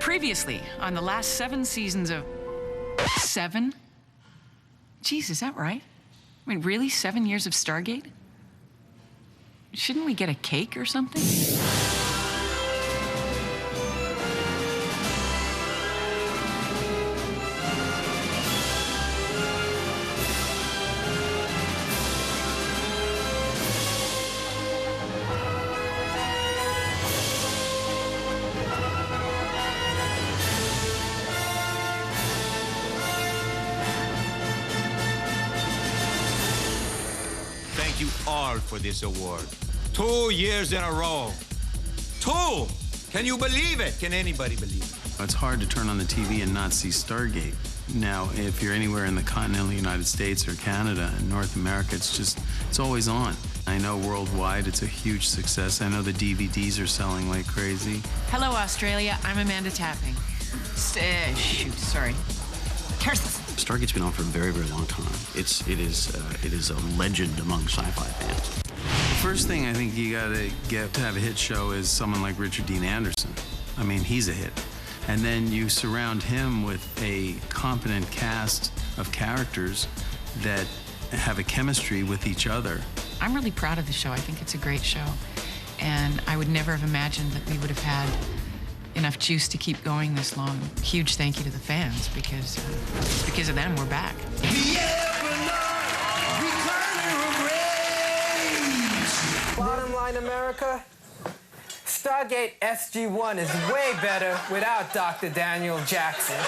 Previously, on the last 7 seasons of... 7? Jeez, is that right? I mean, really? 7 years of Stargate? Shouldn't we get a cake or something? Thank you all for this award. 2 years in a row. 2! Can you believe it? Can anybody believe it? It's hard to turn on the TV and not see Stargate. Now, if you're anywhere in the continental United States or Canada and North America, it's always on. I know worldwide it's a huge success. I know the DVDs are selling like crazy. Hello, Australia. I'm Amanda Tapping. Shoot, sorry. Curses. Stargate's been on for a very, very long time. It is a legend among sci-fi fans. The first thing I think you gotta get to have a hit show is someone like Richard Dean Anderson. I mean, he's a hit. And then you surround him with a competent cast of characters that have a chemistry with each other. I'm really proud of the show. I think it's a great show. And I would never have imagined that we would have had enough juice to keep going this long. Huge thank you to the fans, because it's because of them we're back. Bottom line, America, Stargate SG-1 is way better without Dr. Daniel Jackson.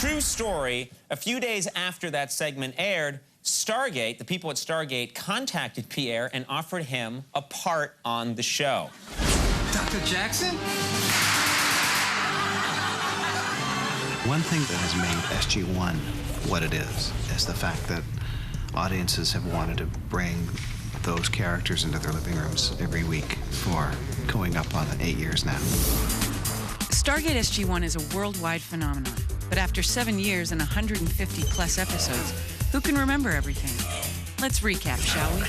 True story, a few days after that segment aired, Stargate, the people at Stargate, contacted Pierre and offered him a part on the show. Dr. Jackson? One thing that has made SG-1 what it is the fact that audiences have wanted to bring those characters into their living rooms every week for going up on 8 years now. Stargate SG-1 is a worldwide phenomenon, but after 7 years and 150-plus episodes, who can remember everything? Let's recap, shall we?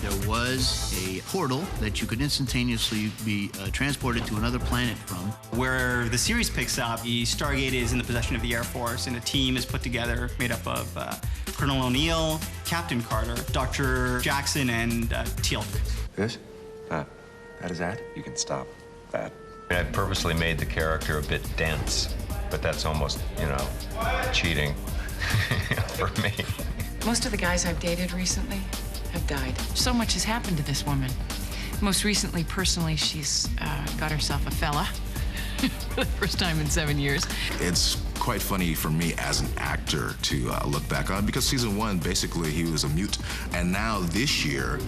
There was a portal that you could instantaneously be transported to another planet from. Where the series picks up, the Stargate is in the possession of the Air Force, and a team is put together made up of Colonel O'Neill, Captain Carter, Dr. Jackson, and Teal'c. This? That is that? You can stop that. I purposely made the character a bit dense, but that's almost, cheating for me. Most of the guys I've dated recently have died. So much has happened to this woman. Most recently, personally, she's got herself a fella for the first time in 7 years. It's quite funny for me as an actor to look back on, because season 1, basically, he was a mute. And now this year,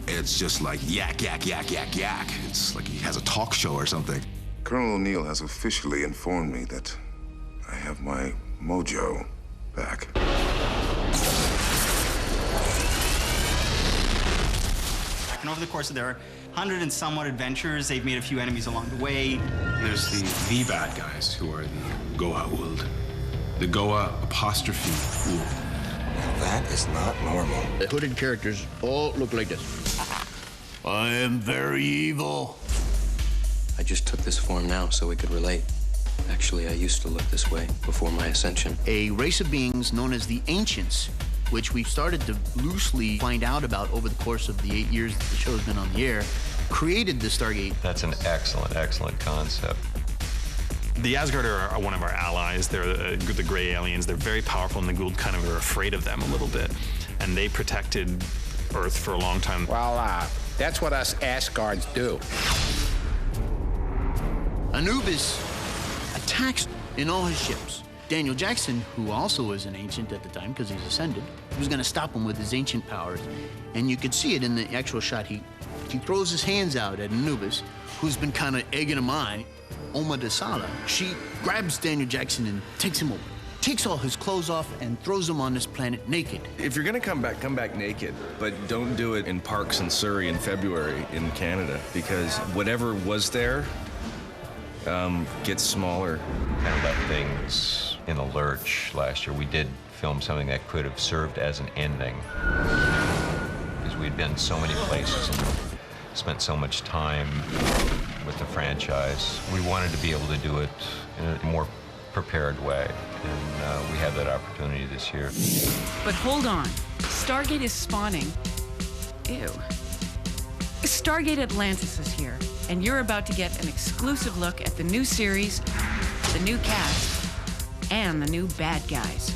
it's just like yak, yak, yak, yak, yak. It's like he has a talk show or something. Colonel O'Neill has officially informed me that I have my mojo back. And over the course of their 100 and somewhat adventures, they've made a few enemies along the way. There's the bad guys, who are the Goa'uld. The Goa apostrophe Uld. Now that is not normal. The hooded characters all look like this. I am very evil. I just took this form now so we could relate. Actually, I used to look this way before my ascension. A race of beings known as the Ancients, which we've started to loosely find out about over the course of the 8 years that the show's been on the air, created the Stargate. That's an excellent, excellent concept. The Asgard are one of our allies. They're the gray aliens. They're very powerful, and the Goa'uld kind of are afraid of them a little bit. And they protected Earth for a long time. Well, that's what us Asgards do. Anubis attacks in all his ships. Daniel Jackson, who also was an ancient at the time because he's ascended, was going to stop him with his ancient powers. And you could see it in the actual shot. He throws his hands out at Anubis, who's been kind of egging him on. Oma Dasala, she grabs Daniel Jackson and takes him over. Takes all his clothes off and throws him on this planet naked. If you're gonna come back naked, but don't do it in parks in Surrey in February in Canada, because whatever was there gets smaller. Kind of left things in a lurch last year. We did film something that could have served as an ending, because we'd been so many places and spent so much time with the franchise. We wanted to be able to do it in a more prepared way, and we had that opportunity this year. But hold on. Stargate is spawning. Ew. Stargate Atlantis is here, and you're about to get an exclusive look at the new series, the new cast, and the new bad guys.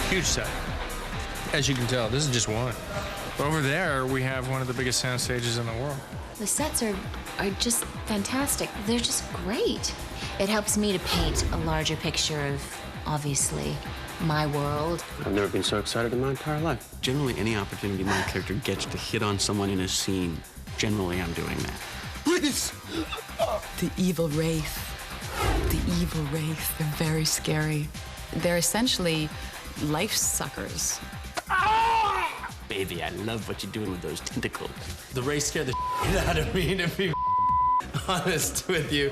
Huge set. As you can tell, this is just one. Over there, we have one of the biggest sound stages in the world. The sets are just fantastic. They're just great. It helps me to paint a larger picture of, obviously, my world. I've never been so excited in my entire life. Generally, any opportunity my character gets to hit on someone in a scene, generally I'm doing that. Please! The evil wraith. The evil wraith. They're very scary. They're essentially life suckers. Baby, I love what you're doing with those tentacles. The race scared the shit out of me, to be honest with you.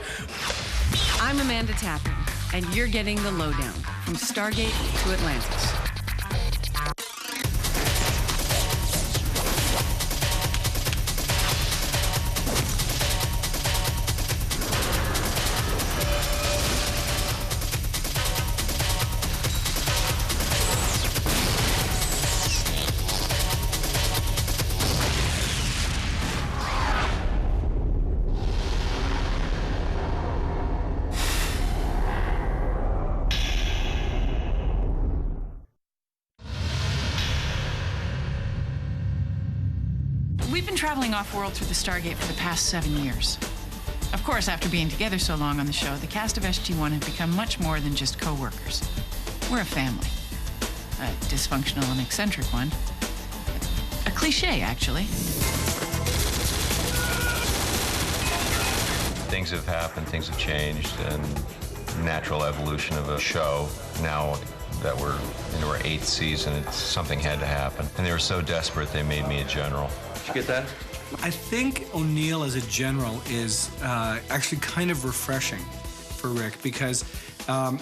I'm Amanda Tappan, and you're getting the lowdown from Stargate to Atlantis. We've been traveling off-world through the Stargate for the past 7 years. Of course, after being together so long on the show, the cast of SG-1 have become much more than just co-workers. We're a family. A dysfunctional and eccentric one. A cliche, actually. Things have happened, things have changed, and natural evolution of a show. Now that we're into our 8th season, something had to happen. And they were so desperate, they made me a general. Did you get that? I think O'Neill as a general is actually kind of refreshing for Rick, because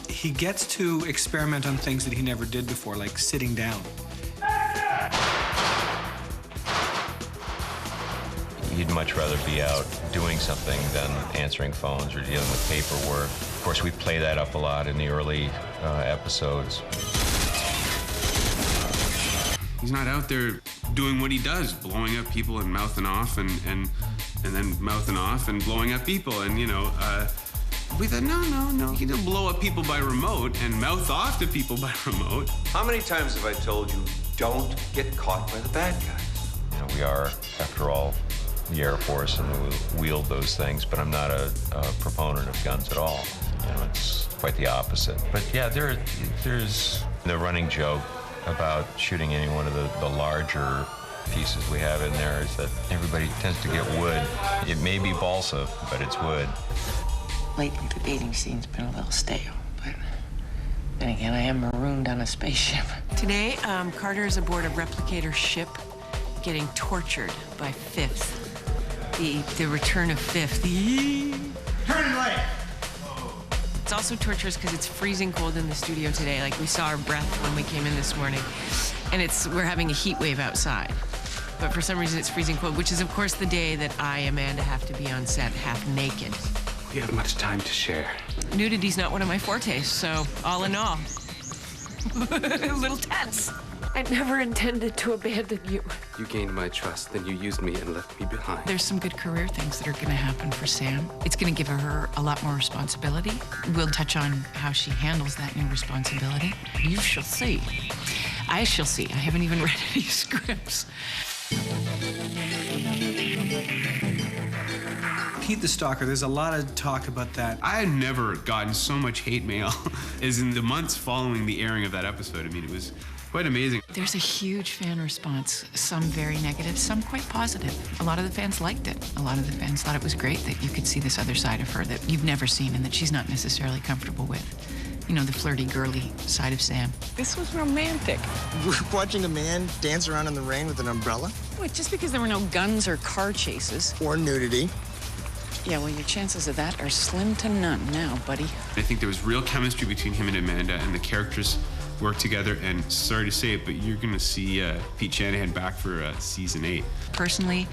he gets to experiment on things that he never did before, like sitting down. He'd much rather be out doing something than answering phones or dealing with paperwork. Of course, we play that up a lot in the early episodes. He's not out there doing what he does, blowing up people and mouthing off and then mouthing off and blowing up people. And, you know, we thought, no. You can blow up people by remote and mouth off to people by remote. How many times have I told you, don't get caught by the bad guys? You know, we are, after all, the Air Force, and we wield those things, but I'm not a proponent of guns at all. You know, it's quite the opposite. But yeah, there's the running joke about shooting any one of the larger pieces we have in there is that everybody tends to get wood. It may be balsa, but it's wood. Lately, the dating scene's been a little stale, but then again, I am marooned on a spaceship. Today, Carter is aboard a replicator ship getting tortured by Fifth. The return of Fifth. Turn right! It's also torturous because it's freezing cold in the studio today. Like, we saw our breath when we came in this morning. And we're having a heat wave outside. But for some reason, it's freezing cold, which is, of course, the day that I, Amanda, have to be on set half naked. We have much time to share. Nudity's not one of my fortes, so all in all, a little tense. I never intended to abandon you. You gained my trust, then you used me and left me behind. There's some good career things that are going to happen for Sam. It's going to give her a lot more responsibility. We'll touch on how she handles that new responsibility. You shall see. I shall see. I haven't even read any scripts. Pete the Stalker, there's a lot of talk about that. I had never gotten so much hate mail as in the months following the airing of that episode. I mean, it was quite amazing. There's a huge fan response, some very negative, some quite positive. A lot of the fans liked it. A lot of the fans thought it was great that you could see this other side of her that you've never seen and that she's not necessarily comfortable with. You know, the flirty, girly side of Sam. This was romantic. Watching a man dance around in the rain with an umbrella? Wait, just because there were no guns or car chases. Or nudity. Yeah, well, your chances of that are slim to none now, buddy. I think there was real chemistry between him and Amanda, and the characters work together. And sorry to say it, but you're gonna see Pete Shanahan back for season 8. Personally,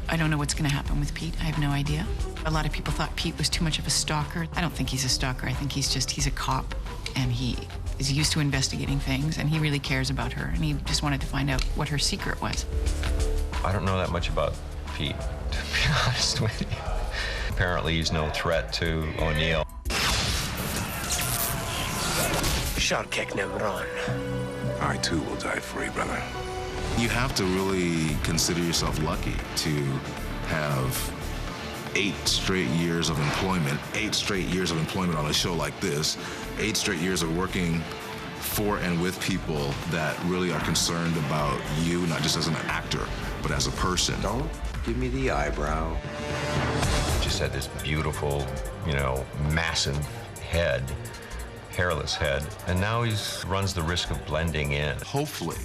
I don't know what's going to happen with Pete. I have no idea. A lot of people thought Pete was too much of a stalker. I don't think he's a stalker. I think he's a cop, and he is used to investigating things, and he really cares about her, and he just wanted to find out what her secret was. I don't know that much about Pete, to be honest with you. Apparently he's no threat to O'Neill. Short kick, never run. I too will die free, brother. You have to really consider yourself lucky to have 8 straight years of employment, 8 straight years of employment on a show like this, 8 straight years of working for and with people that really are concerned about you, not just as an actor, but as a person. Don't give me the eyebrow. Just had this beautiful, you know, massive head, hairless head, and now he runs the risk of blending in. Hopefully,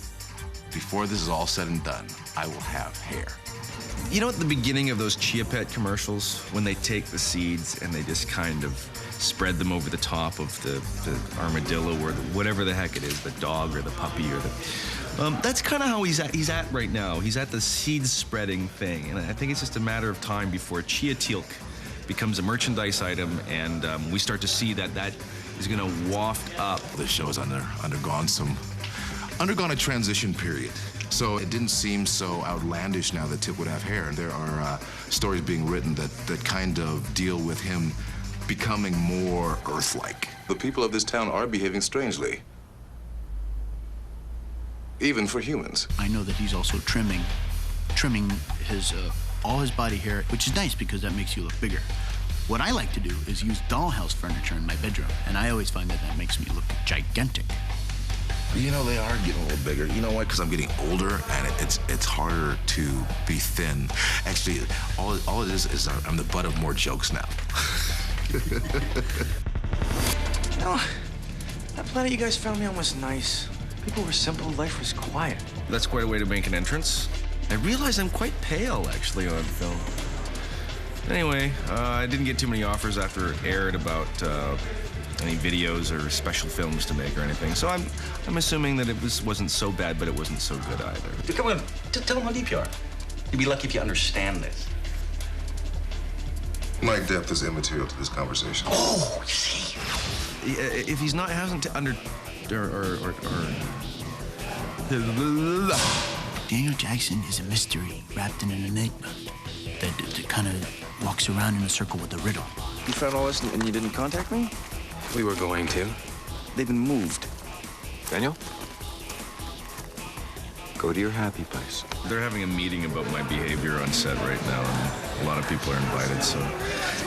before this is all said and done, I will have hair. You know, at the beginning of those Chia Pet commercials, when they take the seeds and they just kind of spread them over the top of the armadillo or whatever the heck it is, the dog or the puppy or the... that's kind of how he's at right now. He's at the seed spreading thing, and I think it's just a matter of time before Chia Teal'c becomes a merchandise item, and we start to see that is going to waft up. The show has undergone a transition period. So it didn't seem so outlandish now that Tip would have hair. And there are stories being written that kind of deal with him becoming more Earth-like. The people of this town are behaving strangely. Even for humans. I know that he's also trimming his all his body hair, which is nice because that makes you look bigger. What I like to do is use dollhouse furniture in my bedroom, and I always find that makes me look gigantic. You know, they are getting a little bigger. You know why? Because I'm getting older, and it's harder to be thin. Actually, all it is I'm the butt of more jokes now. You know, that planet you guys found me on was nice. People were simple, life was quiet. That's quite a way to make an entrance. I realize I'm quite pale, actually, on film. Anyway, I didn't get too many offers after it aired about any videos or special films to make or anything. So I'm assuming that it wasn't so bad, but it wasn't so good either. Dude, come on, tell them how deep you are. You'd be lucky if you understand this. My depth is immaterial to this conversation. Oh, you see. If he's not hasn't under or Daniel Jackson is a mystery wrapped in an enigma that kind of walks around in a circle with a riddle. You found all this and you didn't contact me? We were going to. They've been moved. Daniel? Go to your happy place. They're having a meeting about my behavior on set right now, and a lot of people are invited, so...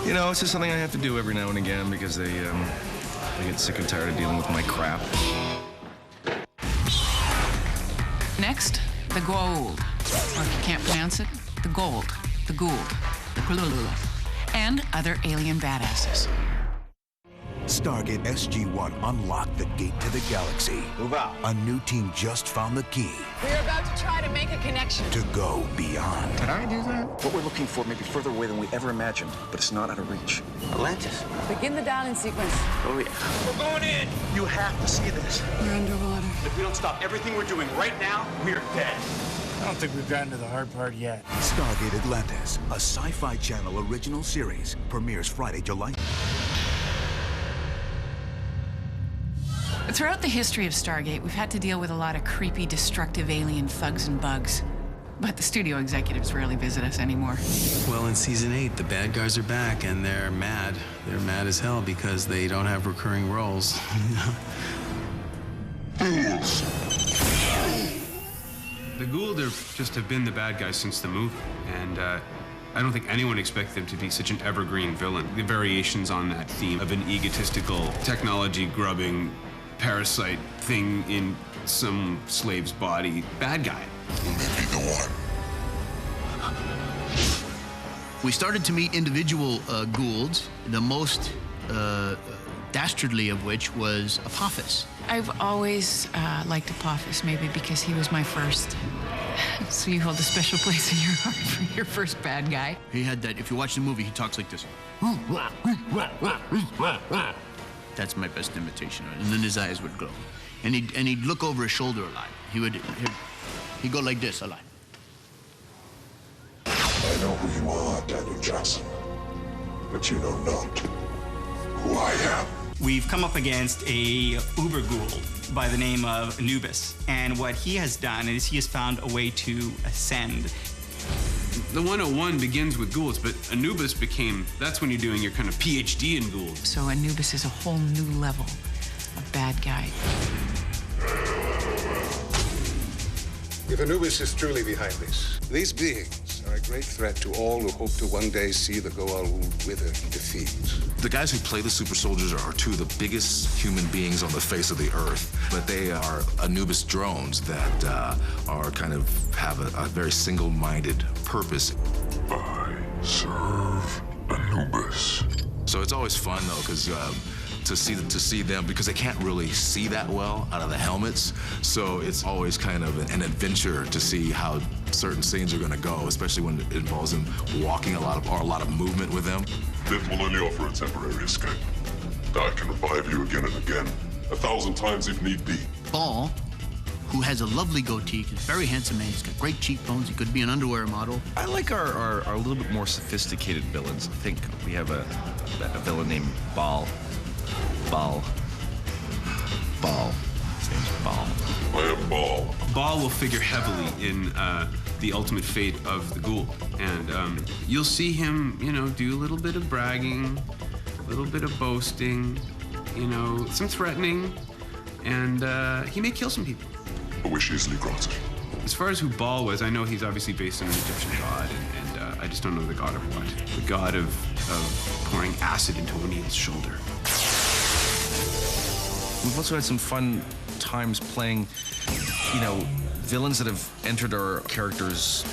You know, it's just something I have to do every now and again because they get sick and tired of dealing with my crap. Next, the gold. Or if you can't pronounce it, the gold, the Gould, the Glulula, and other alien badasses. Stargate SG-1 unlocked the gate to the galaxy. Move out. A new team just found the key We're about to try to make a connection. to go beyond. Did I do that? What we're looking for may be further away than we ever imagined, but it's not out of reach. Atlantis. Begin the down-in sequence. Oh, yeah. We're going in! You have to see this. We're underwater. If we don't stop everything we're doing right now, we're dead. I don't think we've gotten to the hard part yet. Stargate Atlantis, a Sci-Fi Channel original series, premieres Friday, July. Throughout the history of Stargate, we've had to deal with a lot of creepy, destructive alien thugs and bugs. But the studio executives rarely visit us anymore. Well, in season 8, the bad guys are back, and they're mad. They're mad as hell because they don't have recurring roles. The Gould just have been the bad guys since the movie, and I don't think anyone expected them to be such an evergreen villain. The variations on that theme of an egotistical, technology-grubbing, parasite thing in some slave's body, bad guy. We started to meet individual Goulds, the most dastardly of which was Apophis. I've always liked Apophis, maybe because he was my first. So you hold a special place in your heart for your first bad guy. He had that, if you watch the movie, he talks like this. That's my best imitation of it. And then his eyes would glow. And he'd look over his shoulder a lot. He'd go like this a lot. I know who you are, Daniel Jackson, but you know not who I am. We've come up against a uber ghoul by the name of Anubis, and what he has done is he has found a way to ascend. The 101 begins with ghouls, but Anubis became, that's when you're doing your kind of PhD in ghouls. So Anubis is a whole new level of bad guy. If Anubis is truly behind this, these beings are a great threat to all who hope to one day see the Goa'uld wither in defeat. The guys who play the super soldiers are two of the biggest human beings on the face of the earth, but they are Anubis drones that are kind of have a very single-minded purpose. I serve Anubis. So it's always fun though, because to see them, because they can't really see that well out of the helmets. So it's always kind of an adventure to see how certain scenes are going to go, especially when it involves them walking a lot of movement with them. Death will only offer a temporary escape. I can revive you again and again, 1,000 times if need be. Ball, who has a lovely goatee, he's a very handsome man, he's got great cheekbones, he could be an underwear model. I like our little bit more sophisticated villains. I think we have a villain named Ball. His name's Ball. I am Ball. Ball will figure heavily in the ultimate fate of the ghoul. And you'll see him, do a little bit of bragging, a little bit of boasting, some threatening, and he may kill some people. A wish easily granted. As far as who Ball was, I know he's obviously based on an Egyptian god, and I just don't know the god of what. The god of pouring acid into O'Neill's shoulder. We've also had some fun times playing, villains that have entered our characters'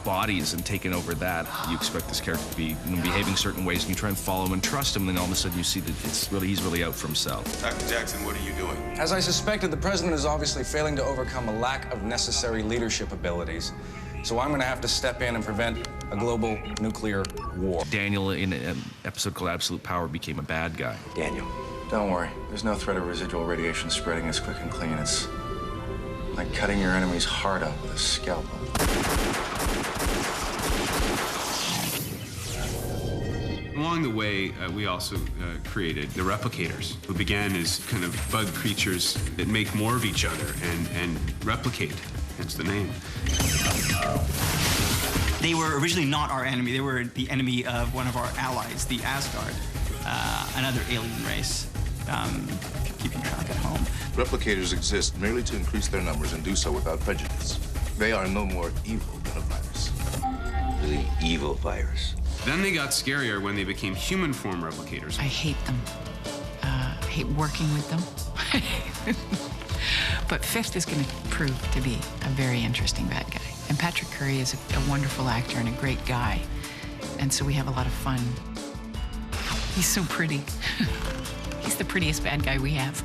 bodies and taken over that. You expect this character to be behaving certain ways, and you try and follow him and trust him, and then all of a sudden you see that he's really out for himself. Dr. Jackson, what are you doing? As I suspected, the president is obviously failing to overcome a lack of necessary leadership abilities. So I'm going to have to step in and prevent a global nuclear war. Daniel, in an episode called Absolute Power, became a bad guy. Daniel. Don't worry. There's no threat of residual radiation spreading as quick and clean. It's like cutting your enemy's heart out with a scalpel. Along the way, we also created the replicators, who began as kind of bug creatures that make more of each other and replicate. Hence the name. They were originally not our enemy. They were the enemy of one of our allies, the Asgard, another alien race. Keeping track at home. Replicators exist merely to increase their numbers and do so without prejudice. They are no more evil than a virus. Really evil virus. Then they got scarier when they became human form replicators. I hate them. I hate working with them. But Fifth is going to prove to be a very interesting bad guy. And Patrick Curry is a wonderful actor and a great guy. And so we have a lot of fun. He's so pretty. He's the prettiest bad guy we have.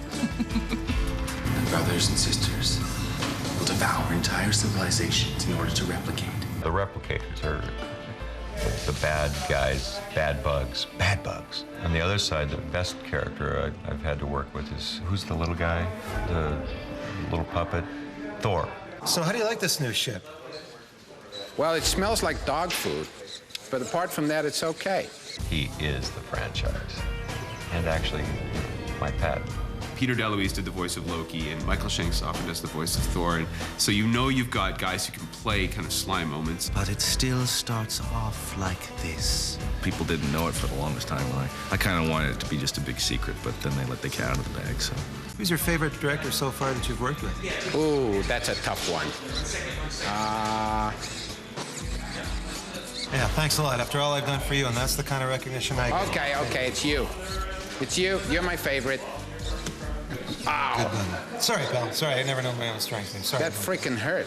Brothers and sisters will devour entire civilizations in order to replicate. The replicators are the bad guys, bad bugs. On the other side, the best character I've had to work with is, who's the little guy? The little puppet? Thor. So how do you like this new ship? Well, it smells like dog food, but apart from that, it's okay. He is the franchise. And actually, my pet. Peter DeLuise did the voice of Loki, and Michael Shanks often does the voice of Thor. And so you've got guys who can play kind of sly moments. But it still starts off like this. People didn't know it for the longest time. I kind of wanted it to be just a big secret, but then they let the cat out of the bag, so. Who's your favorite director so far that you've worked with? Ooh, that's a tough one. Yeah, thanks a lot. After all I've done for you, and that's the kind of recognition I get. Okay, it's you. It's you. You're my favorite. Ow. Good one. Sorry, pal. Sorry, I never know my own strength. I'm sorry. That freaking hurt.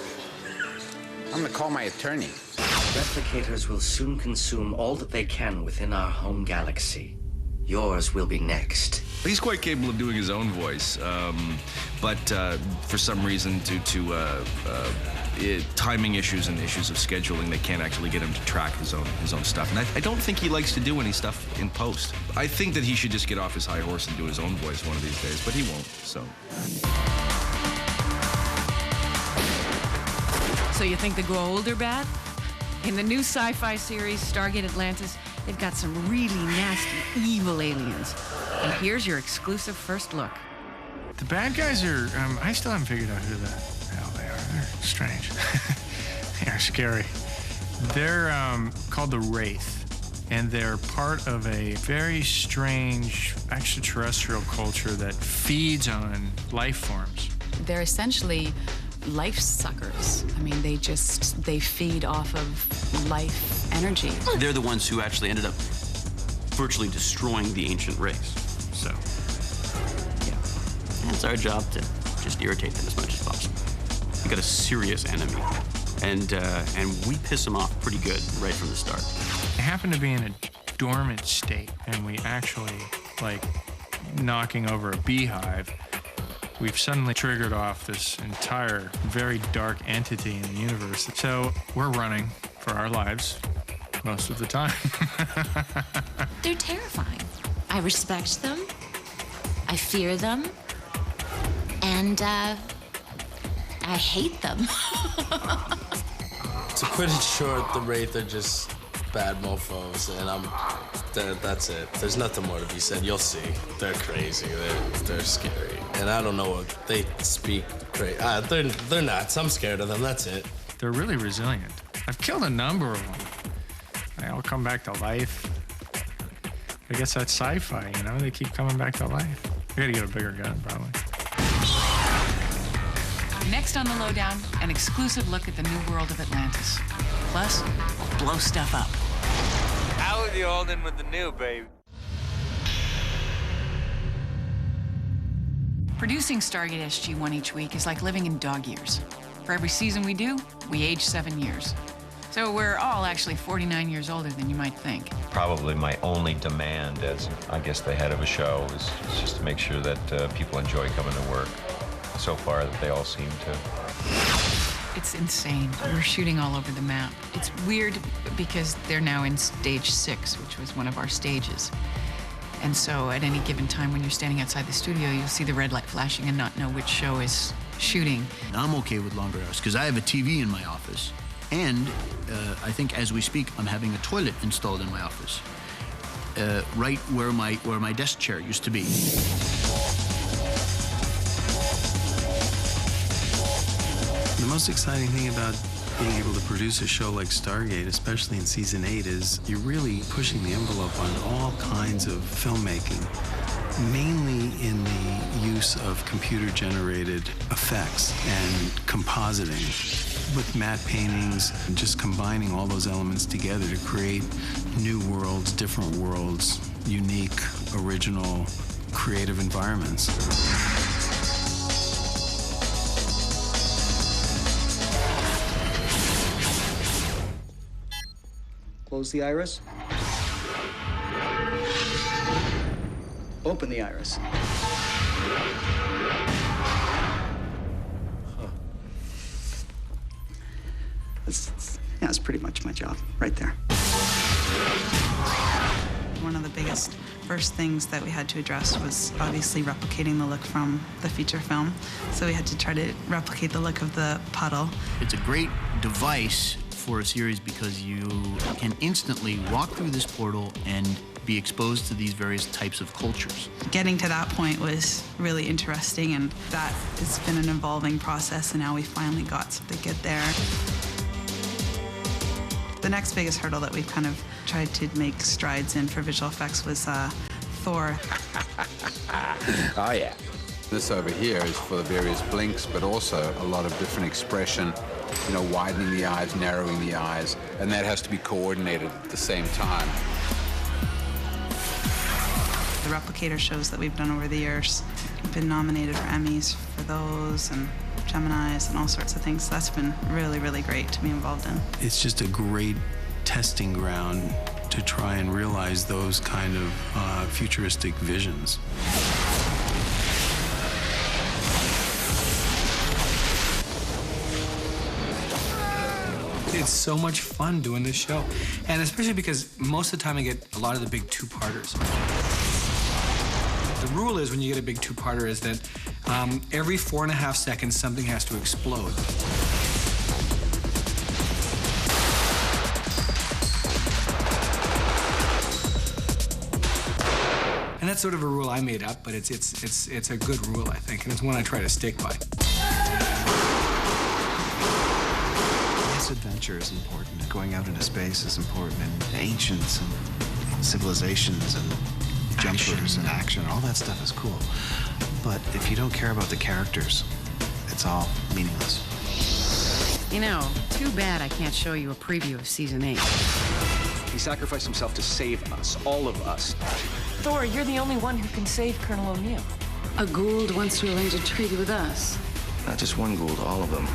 I'm gonna call my attorney. Replicators will soon consume all that they can within our home galaxy. Yours will be next. He's quite capable of doing his own voice, but for some reason, due to timing issues and issues of scheduling, they can't actually get him to track his own stuff. And I don't think he likes to do any stuff in post. I think that he should just get off his high horse and do his own voice one of these days, but he won't, so. So you think they grow older bad? In the new sci-fi series, Stargate Atlantis, they've got some really nasty, evil aliens. And here's your exclusive first look. The bad guys are, I still haven't figured out who the hell they are. They're strange. They are scary. They're called the Wraith, and they're part of a very strange extraterrestrial culture that feeds on life forms. They're essentially life suckers. I mean, they feed off of life energy. They're the ones who actually ended up virtually destroying the ancient race. So, yeah. And it's our job to just irritate them as much as possible. We got a serious enemy, and we piss them off pretty good right from the start. They happen to be in a dormant state, and we actually, like knocking over a beehive, we've suddenly triggered off this entire very dark entity in the universe. So we're running for our lives most of the time. They're terrifying. I respect them, I fear them, and I hate them. To put it short, the Wraith are just bad mofos, and that's it. There's nothing more to be said. You'll see. They're crazy. They're scary. And I don't know what they speak crazy. They're nuts. I'm scared of them. That's it. They're really resilient. I've killed a number of them. They all come back to life. I guess that's sci-fi, you know? They keep coming back to life. We gotta get a bigger gun, probably. Next on the Lowdown, an exclusive look at the new world of Atlantis. Plus, blow stuff up. How are you holding with the new, baby? Producing Stargate SG-1 each week is like living in dog years. For every season we do, we age 7 years. So we're all actually 49 years older than you might think. Probably my only demand as, I guess, the head of a show is just to make sure that people enjoy coming to work. So far, that they all seem to. It's insane. We're shooting all over the map. It's weird because they're now in stage 6, which was one of our stages. And so at any given time when you're standing outside the studio, you'll see the red light flashing and not know which show is shooting. I'm okay with longer hours because I have a TV in my office. And I think as we speak, I'm having a toilet installed in my office, right where my desk chair used to be. The most exciting thing about being able to produce a show like Stargate, especially in season 8, is you're really pushing the envelope on all kinds of filmmaking, mainly in the use of computer-generated effects and compositing with matte paintings, and just combining all those elements together to create new worlds, different worlds, unique, original, creative environments. Close the iris. Open the iris. That's pretty much my job, right there. One of the biggest first things that we had to address was obviously replicating the look from the feature film. So we had to try to replicate the look of the puddle. It's a great device for a series because you can instantly walk through this portal and be exposed to these various types of cultures. Getting to that point was really interesting, and that has been an evolving process, and now we finally got something good there. The next biggest hurdle that we've kind of tried to make strides in for visual effects was Thor. Oh, yeah. This over here is for the various blinks, but also a lot of different expression, you know, widening the eyes, narrowing the eyes, and that has to be coordinated at the same time. The replicator shows that we've done over the years, we've been nominated for Emmys for those, and Geminis and all sorts of things. So that's been really, really great to be involved in. It's just a great testing ground to try and realize those kind of futuristic visions. It's so much fun doing this show, and especially because most of the time I get a lot of the big two-parters. The rule is when you get a big two-parter is that every 4.5 seconds something has to explode. that's sort of a rule I made up, but it's a good rule, I think, and it's one I try to stick by. This adventure is important. Going out into space is important, and ancients and civilizations and jumpers and action, all that stuff is cool. But if you don't care about the characters, it's all meaningless. You know, too bad I can't show you a preview of Season 8. He sacrificed himself to save us, all of us. Thor, you're the only one who can save Colonel O'Neill. A Gould wants to arrange a treaty with us. Not just one Gould, all of them.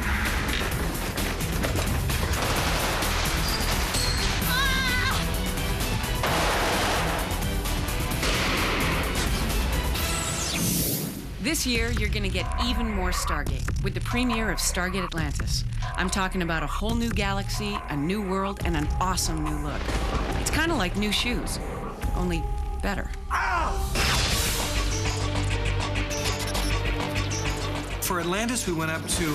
This year, you're gonna get even more Stargate with the premiere of Stargate Atlantis. I'm talking about a whole new galaxy, a new world, and an awesome new look. It's kind of like new shoes, only better. For Atlantis, we went up to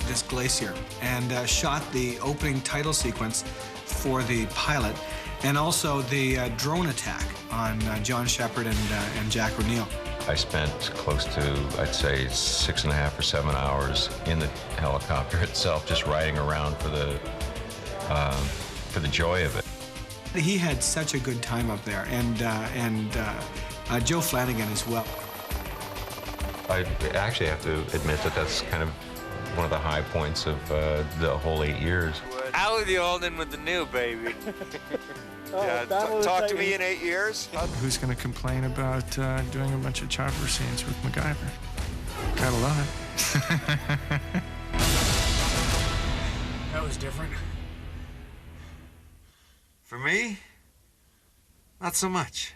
this glacier and shot the opening title sequence for the pilot, and also the drone attack on John Shepard and Jack O'Neill. I spent close to, I'd say, 6.5 or 7 hours in the helicopter itself, just riding around for the joy of it. He had such a good time up there, and Joe Flanagan as well. I actually have to admit that that's kind of one of the high points of the whole 8 years. Out with the old and with the new, baby. Yeah, talk to me in 8 years. Who's going to complain about doing a bunch of chopper scenes with MacGyver? Gotta love it. That was different. For me, not so much.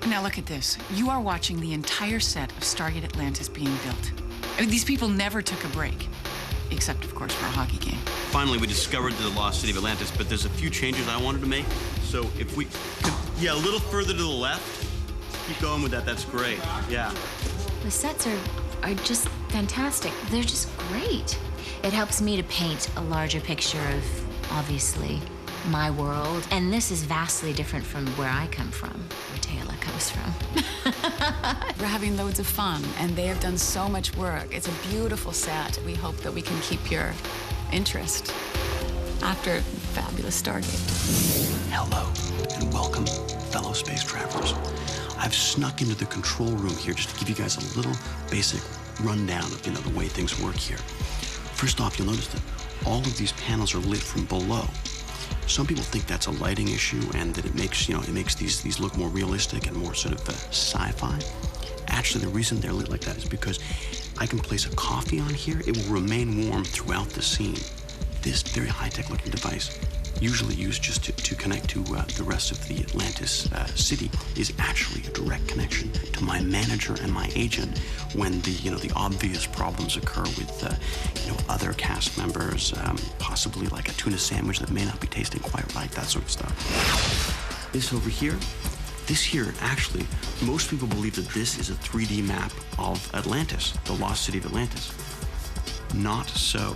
Now look at this. You are watching the entire set of Stargate Atlantis being built. I mean, these people never took a break, except, of course, for a hockey game. Finally, we discovered the lost city of Atlantis, but there's a few changes I wanted to make. So if we could, yeah, a little further to the left. Keep going with that, that's great, yeah. The sets are just fantastic. They're just great. It helps me to paint a larger picture of, obviously, my world. And this is vastly different from where I come from, where Taylor comes from. We're having loads of fun, and they have done so much work. It's a beautiful set. We hope that we can keep your interest after fabulous Stargate. Hello, and welcome, fellow space travelers. I've snuck into the control room here just to give you guys a little basic rundown of, the way things work here. First off, you'll notice that all of these panels are lit from below. Some people think that's a lighting issue and that it makes, it makes these look more realistic and more sort of sci-fi. Actually, the reason they're lit like that is because I can place a coffee on here. It will remain warm throughout the scene. This very high-tech looking device, usually used just to connect to the rest of the Atlantis city, is actually a direct connection to my manager and my agent when the obvious problems occur with other cast members, possibly like a tuna sandwich that may not be tasting quite right, that sort of stuff. This over here, actually, most people believe that this is a 3D map of Atlantis, the lost city of Atlantis. Not so.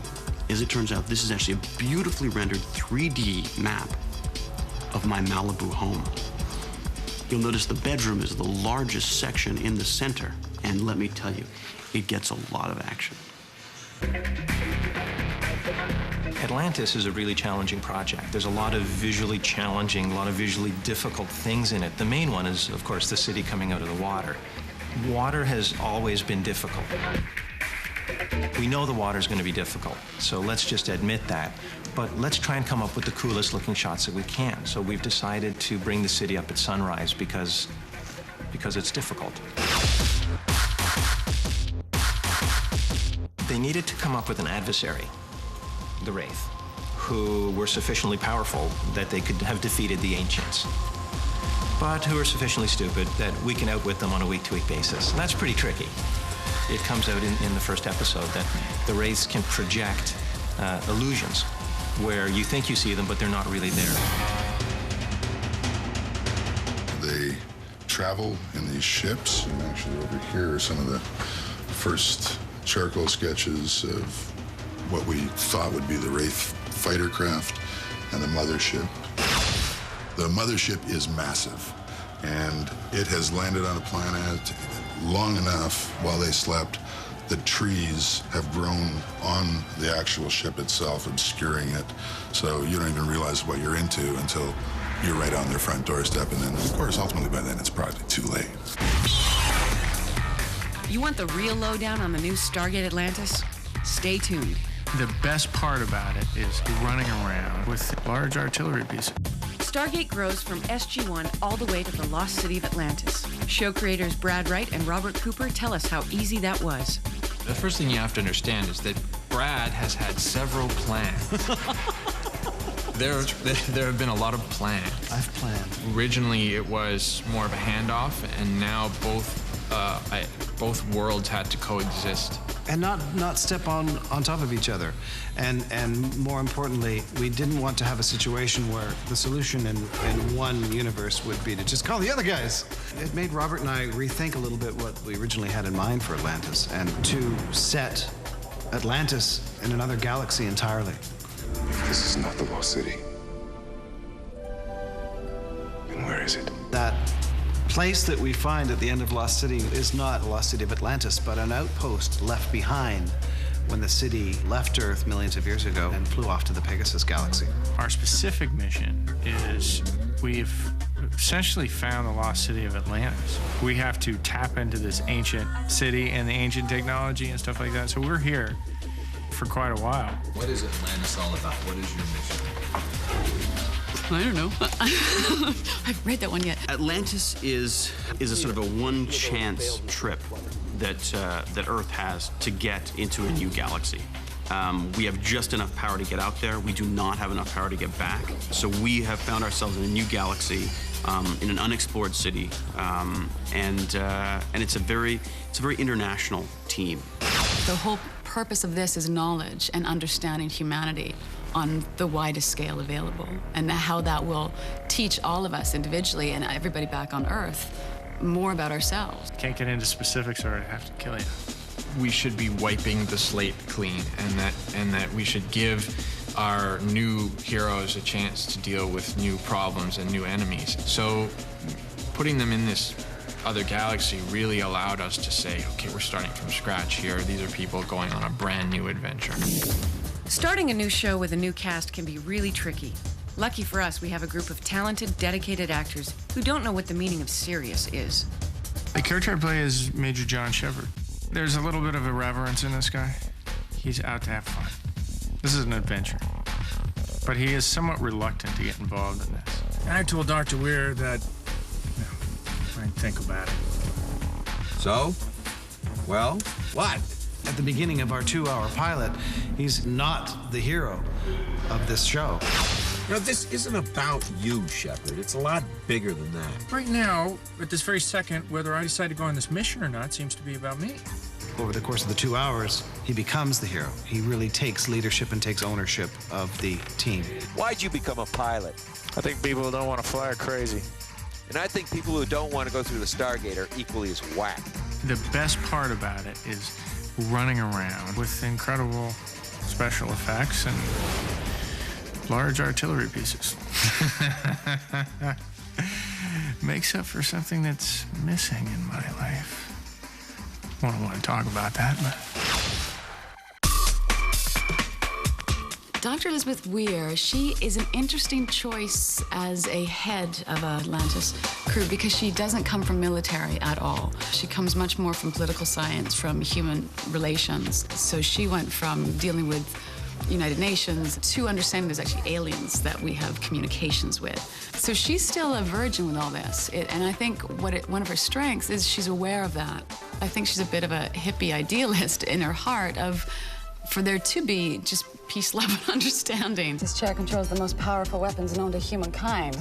As it turns out, this is actually a beautifully rendered 3D map of my Malibu home. You'll notice the bedroom is the largest section in the center, and let me tell you, it gets a lot of action. Atlantis is a really challenging project. There's a lot of visually challenging, a lot of visually difficult things in it. The main one is, of course, the city coming out of the water. Water has always been difficult. We know the water's going to be difficult, so let's just admit that. But let's try and come up with the coolest looking shots that we can. So we've decided to bring the city up at sunrise because it's difficult. They needed to come up with an adversary, the Wraith, who were sufficiently powerful that they could have defeated the Ancients, but who are sufficiently stupid that we can outwit them on a week-to-week basis. And that's pretty tricky. It comes out in the first episode that the Wraiths can project illusions where you think you see them, but they're not really there. They travel in these ships, and actually over here are some of the first charcoal sketches of what we thought would be the Wraith fighter craft. and the mothership. The mothership is massive, and it has landed on a planet long enough while they slept. The trees have grown on the actual ship itself, obscuring it, so you don't even realize what you're into until you're right on their front doorstep, and then, of course, ultimately by then it's probably too late. You want the real lowdown on the new Stargate Atlantis? Stay tuned. The best part about it is running around with large artillery pieces. Stargate grows from SG-1 all the way to the lost city of Atlantis. Show creators Brad Wright and Robert Cooper tell us how easy that was. The first thing you have to understand is that Brad has had several plans. There have been a lot of plans. I've planned. Originally, it was more of a handoff, and now both worlds had to coexist. And not step on top of each other. And more importantly, we didn't want to have a situation where the solution in one universe would be to just call the other guys. It made Robert and I rethink a little bit what we originally had in mind for Atlantis, and to set Atlantis in another galaxy entirely. This is not the lost city. And where is it? That place that we find at the end of Lost City is not the lost city of Atlantis, but an outpost left behind when the city left Earth millions of years ago and flew off to the Pegasus galaxy. Our specific mission is we've essentially found the lost city of Atlantis. We have to tap into this ancient city and the ancient technology and stuff like that. So we're here for quite a while. What is Atlantis all about? What is your mission? I don't know. I haven't read that one yet. Atlantis is a sort of a one-chance trip that Earth has to get into a new galaxy. We have just enough power to get out there. We do not have enough power to get back. So we have found ourselves in a new galaxy, in an unexplored city, and it's a very international team. The whole purpose of this is knowledge and understanding humanity on the widest scale available, and how that will teach all of us individually and everybody back on Earth more about ourselves. Can't get into specifics or I'd have to kill you. We should be wiping the slate clean, and that we should give our new heroes a chance to deal with new problems and new enemies. So putting them in this other galaxy really allowed us to say, okay, we're starting from scratch here. These are people going on a brand new adventure. Starting a new show with a new cast can be really tricky. Lucky for us, we have a group of talented, dedicated actors who don't know what the meaning of serious is. The character I play is Major John Shepard. There's a little bit of irreverence in this guy. He's out to have fun. This is an adventure. But he is somewhat reluctant to get involved in this. I told Dr. Weir that I'd think about it. So? Well, what? At the beginning of our 2-hour pilot, he's not the hero of this show. You know, this isn't about you, Shepard. It's a lot bigger than that. Right now, at this very second, whether I decide to go on this mission or not seems to be about me. Over the course of the 2 hours, he becomes the hero. He really takes leadership and takes ownership of the team. Why'd you become a pilot? I think people who don't want to fly are crazy. And I think people who don't want to go through the Stargate are equally as whack. The best part about it is running around with incredible special effects and large artillery pieces. Makes up for something that's missing in my life. I don't want to talk about that, but... Dr. Elizabeth Weir, she is an interesting choice as a head of Atlantis crew because she doesn't come from military at all. She comes much more from political science, from human relations. So she went from dealing with United Nations to understanding there's actually aliens that we have communications with. So she's still a virgin with all this. And I think one of her strengths is she's aware of that. I think she's a bit of a hippie idealist in her heart for there to be just peace, love, and understanding. This chair controls the most powerful weapons known to humankind.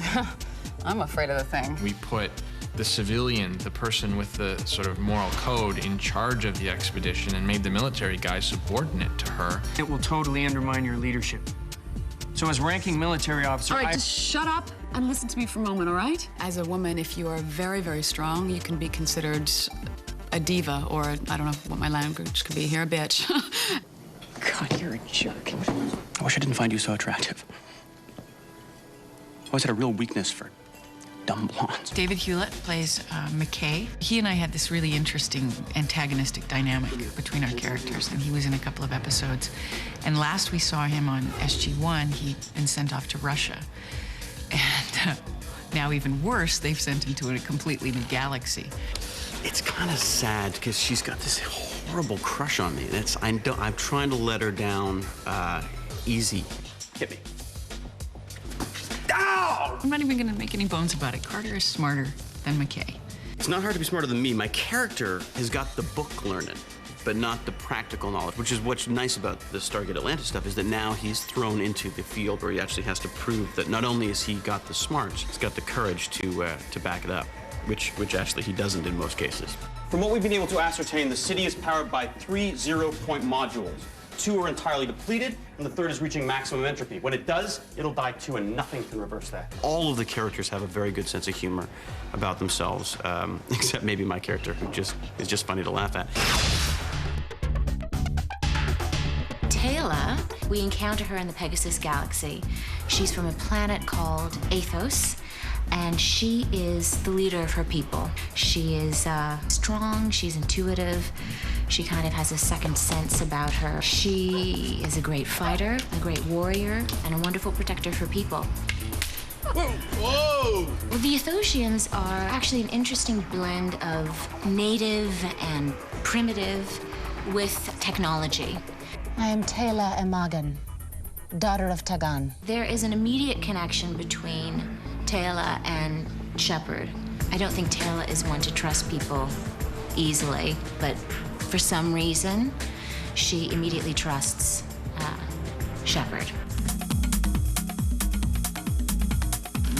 I'm afraid of the thing. We put the civilian, the person with the sort of moral code, in charge of the expedition and made the military guy subordinate to her. It will totally undermine your leadership. So as ranking military officer, all right, just shut up and listen to me for a moment, all right? As a woman, if you are very, very strong, you can be considered a diva, or I don't know what my language could be here, a bitch. God, you're a jerk. I wish I didn't find you so attractive. always had a real weakness for dumb blondes. David Hewlett plays McKay. He and I had this really interesting antagonistic dynamic between our characters, and he was in a couple of episodes. And last we saw him on SG-1, he'd been sent off to Russia. And now even worse, they've sent him to a completely new galaxy. It's kind of sad because she's got this horrible crush on me. And I'm trying to let her down easy. Hit me. Ow! I'm not even gonna make any bones about it. Carter is smarter than McKay. It's not hard to be smarter than me. My character has got the book learning, but not the practical knowledge, which is what's nice about the Stargate Atlantis stuff, is that now he's thrown into the field where he actually has to prove that not only has he got the smarts, he's got the courage to back it up, which actually he doesn't in most cases. From what we've been able to ascertain, the city is powered by 3 zero-point modules. 2 are entirely depleted, and the 3rd is reaching maximum entropy. When it does, it'll die too, and nothing can reverse that. All of the characters have a very good sense of humor about themselves, except maybe my character, who is just funny to laugh at. Taylor, we encounter her in the Pegasus Galaxy. She's from a planet called Athos, and she is the leader of her people. She is strong, she's intuitive, she kind of has a second sense about her. She is a great fighter, a great warrior, and a wonderful protector for people. Whoa! Whoa! Well, the Athosians are actually an interesting blend of native and primitive with technology. I am Taylor Emagan, daughter of Tagan. There is an immediate connection between Taylor and Shepard. I don't think Taylor is one to trust people easily, but for some reason, she immediately trusts Shepard.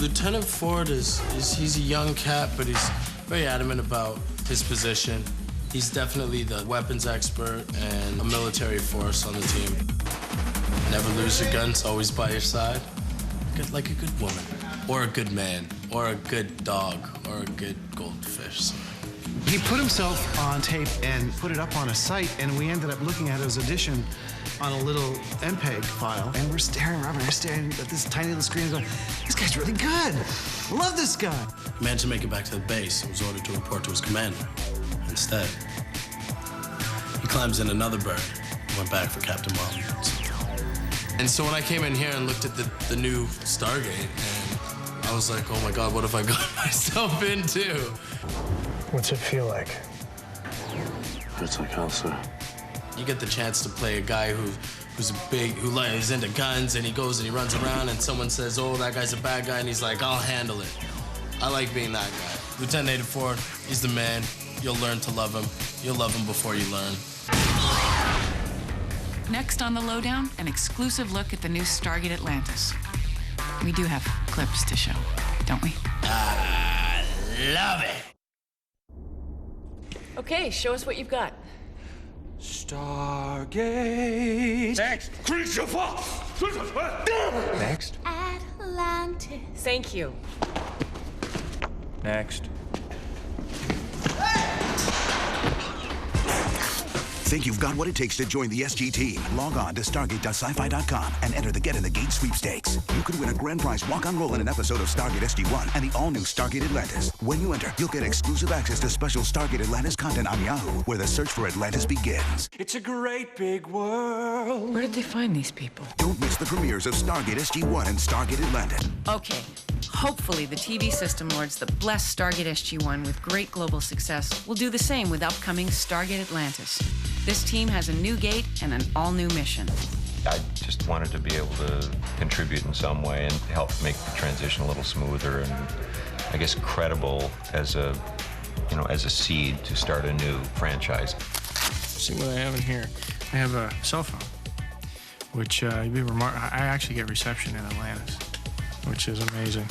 Lieutenant Ford he's a young cat, but he's very adamant about his position. He's definitely the weapons expert and a military force on the team. Never lose your guns, always by your side. Like a good woman, or a good man, or a good dog, or a good goldfish. He put himself on tape and put it up on a site, and we ended up looking at his audition on a little MPEG file. And we're staring, Robert and I are staring at this tiny little screen and going, this guy's really good. I love this guy. He managed to make it back to the base and was ordered to report to his commander. Instead, he climbs in another bird and went back for Captain Marlin. And so when I came in here and looked at the new Stargate, and I was like, oh my God, what have I got myself into? What's it feel like? It's like hell, sir. You get the chance to play a guy who's is into guns, and he goes and he runs around, and someone says, oh, that guy's a bad guy, and he's like, I'll handle it. I like being that guy. Lieutenant Ford, he's the man. You'll learn to love him. You'll love him before you learn. Next on the Lowdown, an exclusive look at the new Stargate Atlantis. We do have clips to show, don't we? I love it. Okay, show us what you've got. Stargate. Next. Creature Next. Atlantis. Thank you. Next. Think you've got what it takes to join the SG team? Log on to Stargate.sci-fi.com and enter the Get in the Gate sweepstakes. You could win a grand prize walk-on role in an episode of Stargate SG-1 and the all-new Stargate Atlantis. When you enter, you'll get exclusive access to special Stargate Atlantis content on Yahoo, where the search for Atlantis begins. It's a great big world. Where did they find these people? Don't miss the premieres of Stargate SG-1 and Stargate Atlantis. Okay, hopefully the TV system lords that bless Stargate SG-1 with great global success will do the same with upcoming Stargate Atlantis. This team has a new gate and an all-new mission. I just wanted to be able to contribute in some way and help make the transition a little smoother and, I guess, credible as a seed to start a new franchise. See what I have in here. I have a cell phone, which I actually get reception in Atlantis, which is amazing.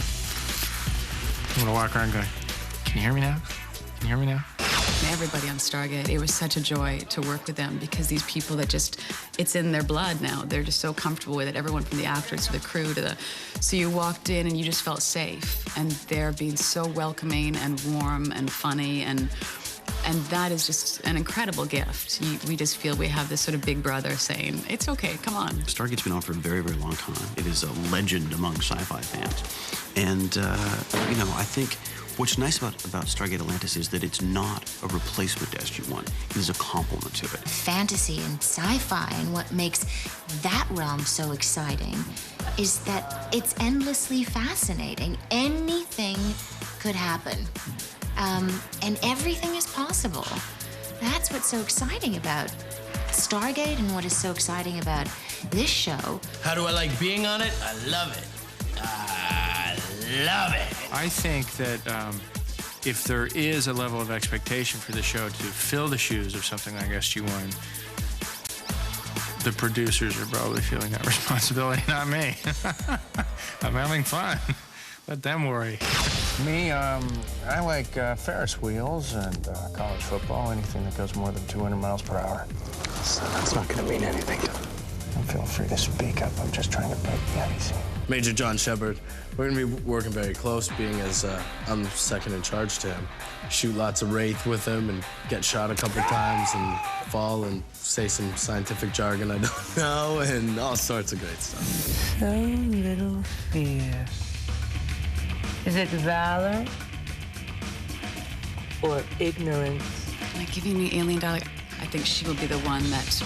I'm gonna walk around going, can you hear me now? Can you hear me now? Everybody on Stargate, it was such a joy to work with them because these people that it's in their blood now. They're just so comfortable with it. Everyone from the actors to the crew so you walked in and you just felt safe. And they're being so welcoming and warm and funny. And And that is just an incredible gift. We just feel we have this sort of big brother saying, it's okay, come on. Stargate's been on for a very, very long time. It is a legend among sci-fi fans. And, you know, I think what's nice about Stargate Atlantis is that it's not a replacement to SG-1. It is a complement to it. Fantasy and sci-fi, and what makes that realm so exciting is that it's endlessly fascinating. Anything could happen. And everything is possible. That's what's so exciting about Stargate and what is so exciting about this show. How do I like being on it? I love it. I love it. I think that if there is a level of expectation for the show to fill the shoes of something like SG-1, the producers are probably feeling that responsibility, not me. I'm having fun. Let them worry. Me, I like Ferris wheels and college football, anything that goes more than 200 miles per hour. So that's not going to mean anything to me. And feel free to speak up. I'm just trying to break the ice. Major John Shepard. We're going to be working very close, being as I'm second in charge to him. Shoot lots of Wraith with him and get shot a couple times and fall and say some scientific jargon I don't know and all sorts of great stuff. So little fear. Is it valor or ignorance? Like giving the alien dialect, I think she will be the one that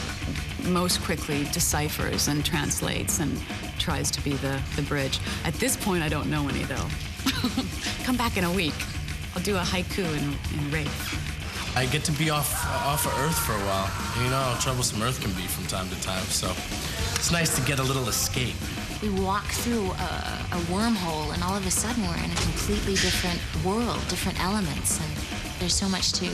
most quickly deciphers and translates and tries to be the bridge. At this point, I don't know any, though. Come back in a week. I'll do a haiku in Wraith. I get to be off of Earth for a while. You know how troublesome Earth can be from time to time, so it's nice to get a little escape. We walk through a wormhole, and all of a sudden we're in a completely different world, different elements, and there's so much to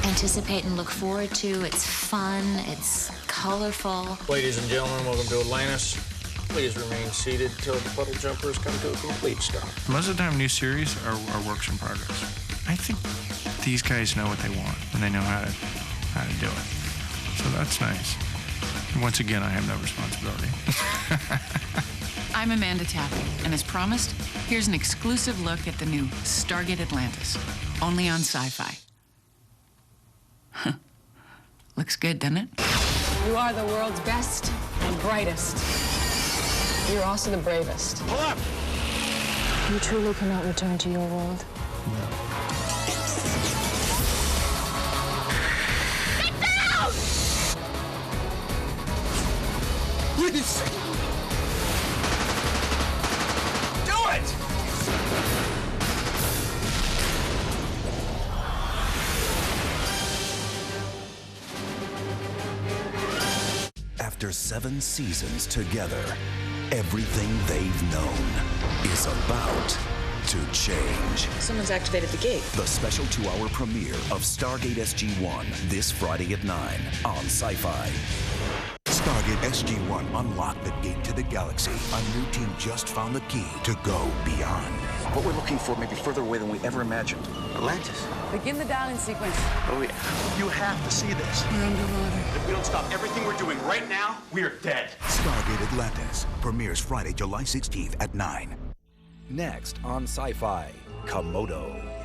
anticipate and look forward to. It's fun, it's colorful. Ladies and gentlemen, welcome to Atlantis. Please remain seated until the puddle jumpers come to a complete stop. Most of the time, new series are works in progress. I think these guys know what they want, and they know how to do it. So that's nice. Once again, I have no responsibility. I'm Amanda Tappy, and as promised, here's an exclusive look at the new Stargate Atlantis, only on Sci-Fi. Looks good, doesn't it? You are the world's best and brightest. You're also the bravest. Pull up! You truly cannot return to your world. Please! Do it! After 7 seasons together, everything they've known is about to change. Someone's activated the gate. The special 2-hour premiere of Stargate SG-1 this Friday at 9 on Sci-Fi. Stargate SG-1 unlocked the gate to the galaxy. A new team just found the key to go beyond. What we're looking for may be further away than we ever imagined. Atlantis. Begin the downing sequence. Oh, yeah. You have to see this. We're underwater. If we don't stop everything we're doing right now, we are dead. Stargate Atlantis premieres Friday, July 16th at 9. Next on Sci-Fi, Komodo.